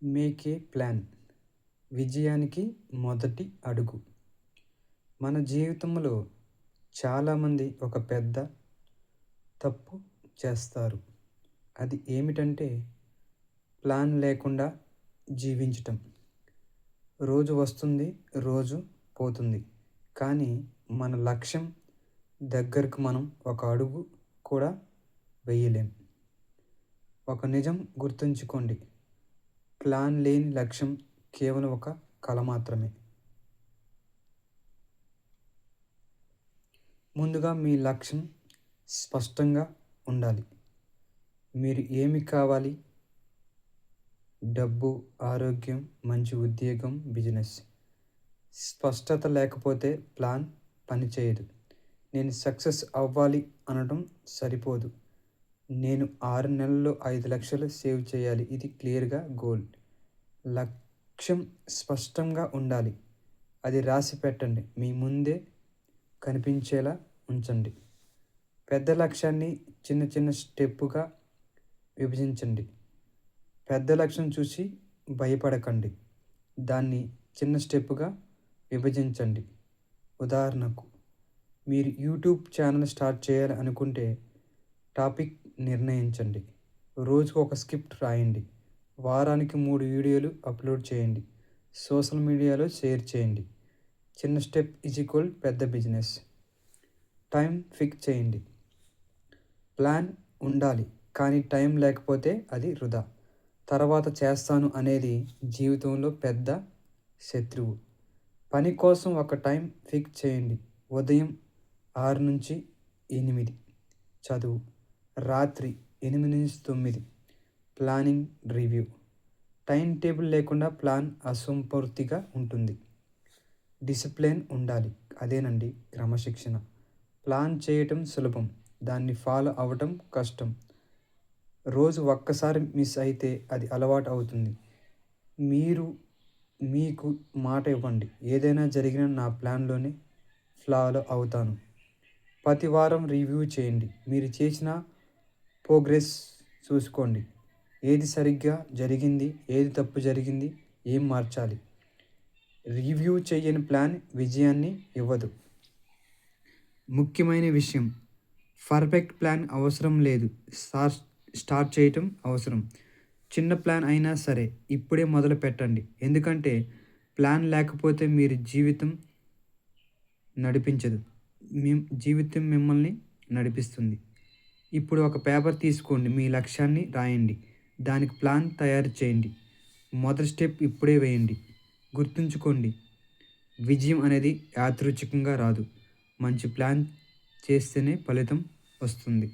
Make a plan విజయానికి మొదటి అడుగు. మన జీవితంలో చాలామంది ఒక పెద్ద తప్పు చేస్తారు. అది ఏమిటంటే ప్లాన్ లేకుండా జీవించటం. రోజు వస్తుంది, రోజు పోతుంది. కానీ మన లక్ష్యం దగ్గరకు మనం ఒక అడుగు కూడా వేయలేం. ఒక నిజం గుర్తుంచుకోండి, ప్లాన్ లేని లక్ష్యం కేవలం ఒక కల మాత్రమే. ముందుగా మీ లక్ష్యం స్పష్టంగా ఉండాలి. మీరు ఏమి కావాలి? డబ్బు, ఆరోగ్యం, మంచి ఉద్యోగం, బిజినెస్. స్పష్టత లేకపోతే ప్లాన్ పనిచేయదు. నేను సక్సెస్ అవ్వాలి అనడం సరిపోదు. నేను 6 నెలల్లో 5 లక్షలు సేవ్ చేయాలి. ఇది క్లియర్గా గోల్. లక్ష్యం స్పష్టంగా ఉండాలి. అది రాసి పెట్టండి. మీ ముందే కనిపించేలా ఉంచండి. పెద్ద లక్ష్యాన్ని చిన్న చిన్న స్టెప్పుగా విభజించండి. పెద్ద లక్ష్యం చూసి భయపడకండి. దాన్ని చిన్న స్టెప్పుగా విభజించండి. ఉదాహరణకు, మీరు యూట్యూబ్ ఛానల్ స్టార్ట్ చేయాలి అనుకుంటే టాపిక్ నిర్ణయించండి. రోజుకు ఒక స్క్రిప్ట్ రాయండి. వారానికి 3 వీడియోలు అప్లోడ్ చేయండి. సోషల్ మీడియాలో షేర్ చేయండి. చిన్న స్టెప్ పెద్ద బిజినెస్. టైం ఫిక్స్ చేయండి. ప్లాన్ ఉండాలి, కానీ టైం లేకపోతే అది వృధా. తర్వాత చేస్తాను అనేది జీవితంలో పెద్ద శత్రువు. పని కోసం ఒక టైం ఫిక్స్ చేయండి. ఉదయం 6 నుంచి 8 చదువు. రాత్రి 8 నుంచి 9 ప్లానింగ్, రివ్యూ. టైం టేబుల్ లేకుండా ప్లాన్ అసంపూర్తిగా ఉంటుంది. డిసిప్లిన్ ఉండాలి. అదేనండి క్రమశిక్షణ. ప్లాన్ చేయటం సులభం, దాన్ని ఫాలో అవ్వటం కష్టం. రోజు ఒక్కసారి మిస్ అయితే అది అలవాటు అవుతుంది. మీరు మీకు మాట ఇవ్వండి, ఏదైనా జరిగినా నా ప్లాన్లోనే ఫాలో అవుతాను. ప్రతి వారం రివ్యూ చేయండి. మీరు చేసిన ప్రోగ్రెస్ చూసుకోండి. ఏది సరిగ్గా జరిగింది, ఏది తప్పు జరిగింది, ఏం మార్చాలి. రివ్యూ చేయని ప్లాన్ విజయాన్ని ఇవ్వదు. ముఖ్యమైన విషయం, పర్ఫెక్ట్ ప్లాన్ అవసరం లేదు. స్టార్ట్ చేయటం అవసరం. చిన్న ప్లాన్ అయినా సరే ఇప్పుడే మొదలు పెట్టండి. ఎందుకంటే ప్లాన్ లేకపోతే మీరు జీవితం నడిపించదు, జీవితం మిమ్మల్ని నడిపిస్తుంది. ఇప్పుడు ఒక పేపర్ తీసుకోండి. మీ లక్ష్యాన్ని రాయండి. దానికి ప్లాన్ తయారు చేయండి. మొదటి స్టెప్ ఇప్పుడే వేయండి. గుర్తుంచుకోండి, విజయం అనేది యాదృచ్ఛికంగా రాదు. మంచి ప్లాన్ చేస్తేనే ఫలితం వస్తుంది.